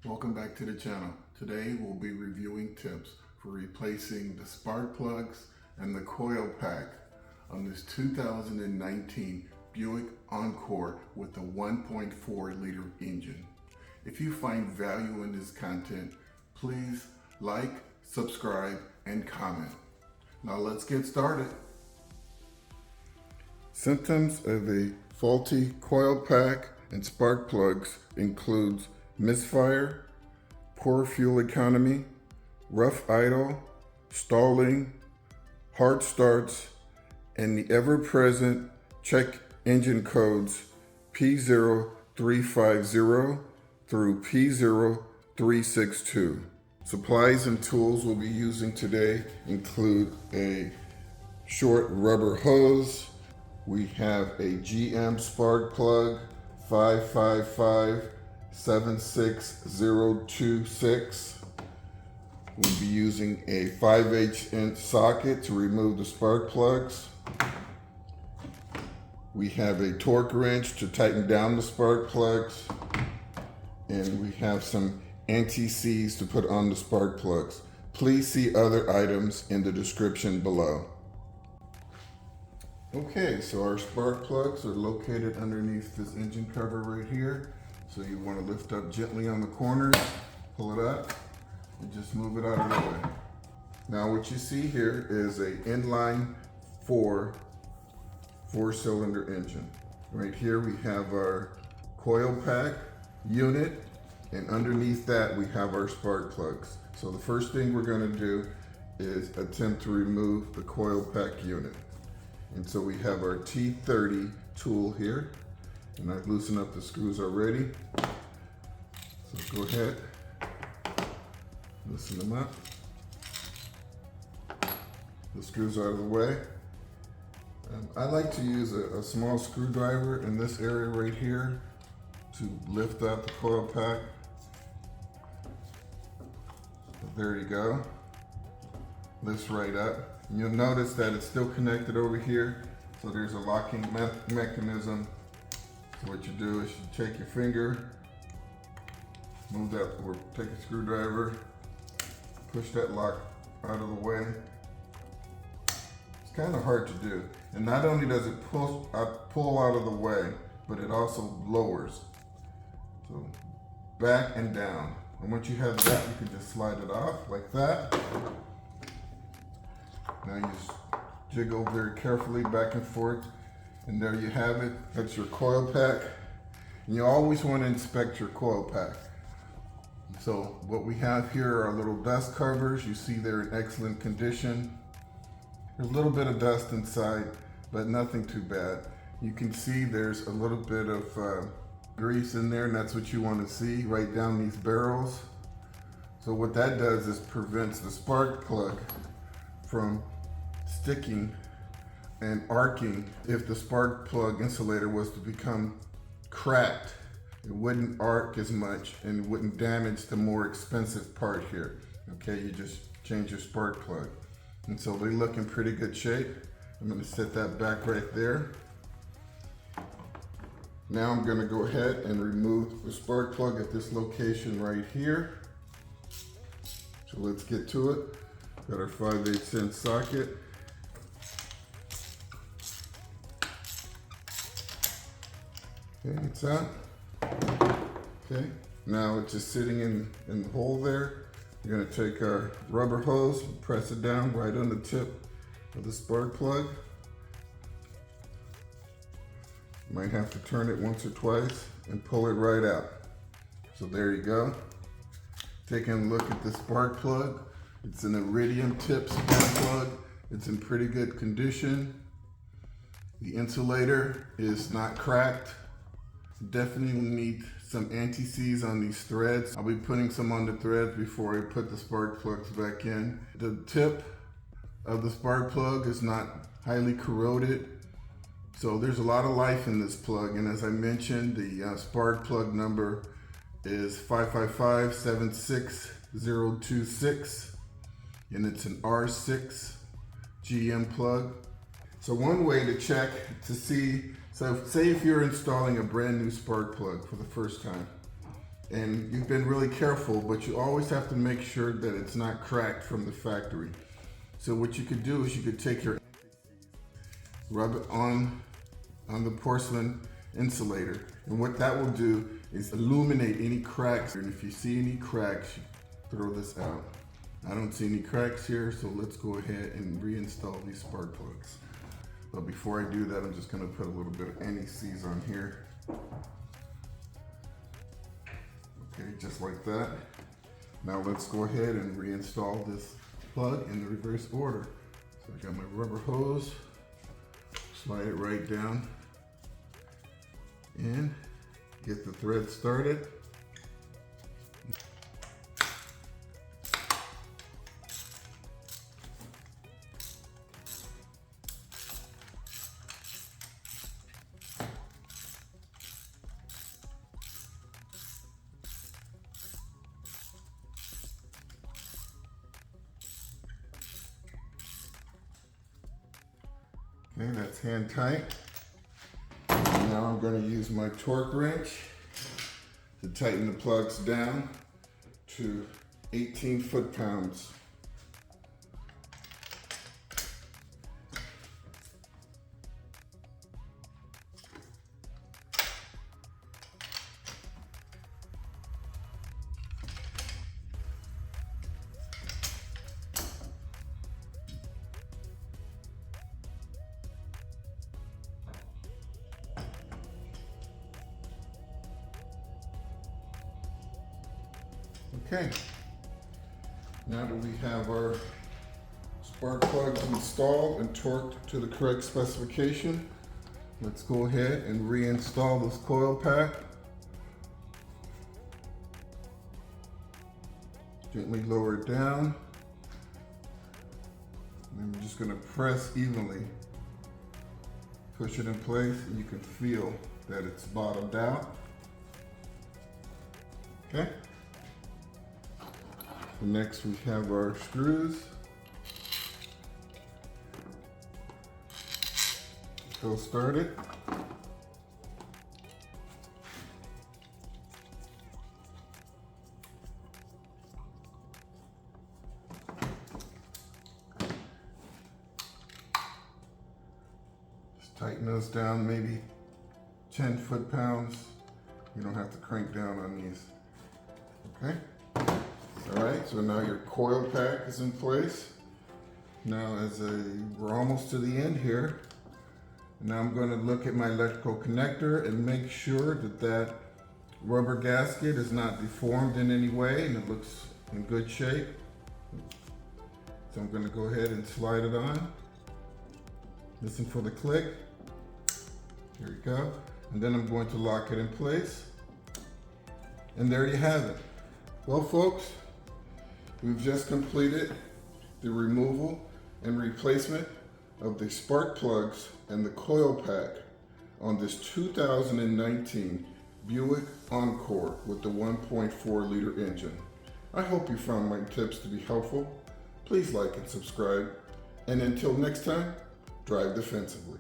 Welcome back to the channel. Today we'll be reviewing tips for replacing the spark plugs and the coil pack on this 2019 Buick Encore with a 1.4 liter engine. If you find value in this content, please like, subscribe, and comment. Now let's get started. Symptoms of a faulty coil pack and spark plugs includes misfire, poor fuel economy, rough idle, stalling, hard starts, and the ever-present check engine codes P0350 through P0362. Supplies and tools we'll be using today include a short rubber hose. We have a GM spark plug 555-76026. We'll be using a 5/8" socket to remove the spark plugs. We have a torque wrench to tighten down the spark plugs. And we have some anti-seize to put on the spark plugs. Please see other items in the description below. Okay, so our spark plugs are located underneath this engine cover right here. So you want to lift up gently on the corners, pull it up, and just move it out of the way. Now what you see here is a inline four-cylinder engine. Right here we have our coil pack unit, and underneath that we have our spark plugs. So the first thing we're going to do is attempt to remove the coil pack unit. And so we have our T30 tool here, and I've loosened up the screws already. So go ahead, loosen them up. The screws are out of the way. I like to use a small screwdriver in this area right here to lift up the coil pack. There you go. Lifts right up. And you'll notice that it's still connected over here, so there's a locking mechanism. So what you do is you take your finger, move that, or take a screwdriver, push that lock out of the way. It's kind of hard to do. And not only does it pull out of the way, but it also lowers. So back and down. And once you have that, you can just slide it off like that. Now you just jiggle very carefully back and forth, and there you have it. That's your coil pack. And you always want to inspect your coil pack. So what we have here are little dust covers. You see they're in excellent condition. There's a little bit of dust inside, but nothing too bad. You can see there's a little bit of grease in there, and that's what you want to see right down these barrels. So what that does is prevents the spark plug from sticking and arcing. If the spark plug insulator was to become cracked, it wouldn't arc as much and wouldn't damage the more expensive part here. Okay, you just change your spark plug. And so they look in pretty good shape. I'm going to set that back right there. Now I'm going to go ahead and remove the spark plug at this location right here. So let's get to it. Got our 5/8" socket. Okay, it's out. Okay, now it's just sitting in the hole there. You're going to take our rubber hose and press it down right on the tip of the spark plug. You might have to turn it once or twice and pull it right out. So there you go. Taking a look at the spark plug. It's an iridium tip spark plug. It's in pretty good condition. The insulator is not cracked. Definitely need some anti-seize on these threads. I'll be putting some on the threads before I put the spark plugs back in. The tip of the spark plug is not highly corroded. So there's a lot of life in this plug. And as I mentioned, the spark plug number is 555-76026. And it's an R6 GM plug. So one way to check to see, so say if you're installing a brand new spark plug for the first time, and you've been really careful, but you always have to make sure that it's not cracked from the factory. So what you could do is you could take your rub it on the porcelain insulator, and what that will do is illuminate any cracks. And if you see any cracks, throw this out. I don't see any cracks here, so let's go ahead and reinstall these spark plugs. But before I do that, I'm just gonna put a little bit of anti-seize on here. Okay, just like that. Now let's go ahead and reinstall this plug in the reverse order. So I got my rubber hose, slide it right down in, get the thread started. Okay, that's hand tight. And now I'm going to use my torque wrench to tighten the plugs down to 18 foot-pounds. Okay, now that we have our spark plugs installed and torqued to the correct specification, let's go ahead and reinstall this coil pack. Gently lower it down. And I'm just going to press evenly. Push it in place and you can feel that it's bottomed out. Okay. Next we have our screws. Go started. Just tighten those down maybe 10 foot-pounds. You don't have to crank down on these. Okay. All right, so now your coil pack is in place. Now we're almost to the end here. Now I'm going to look at my electrical connector and make sure that that rubber gasket is not deformed in any way and it looks in good shape. So I'm going to go ahead and slide it on. Listen for the click. Here we go. And then I'm going to lock it in place. And there you have it. Well, folks, we've just completed the removal and replacement of the spark plugs and the coil pack on this 2019 Buick Encore with the 1.4 liter engine. I hope you found my tips to be helpful. Please like and subscribe. And until next time, drive defensively.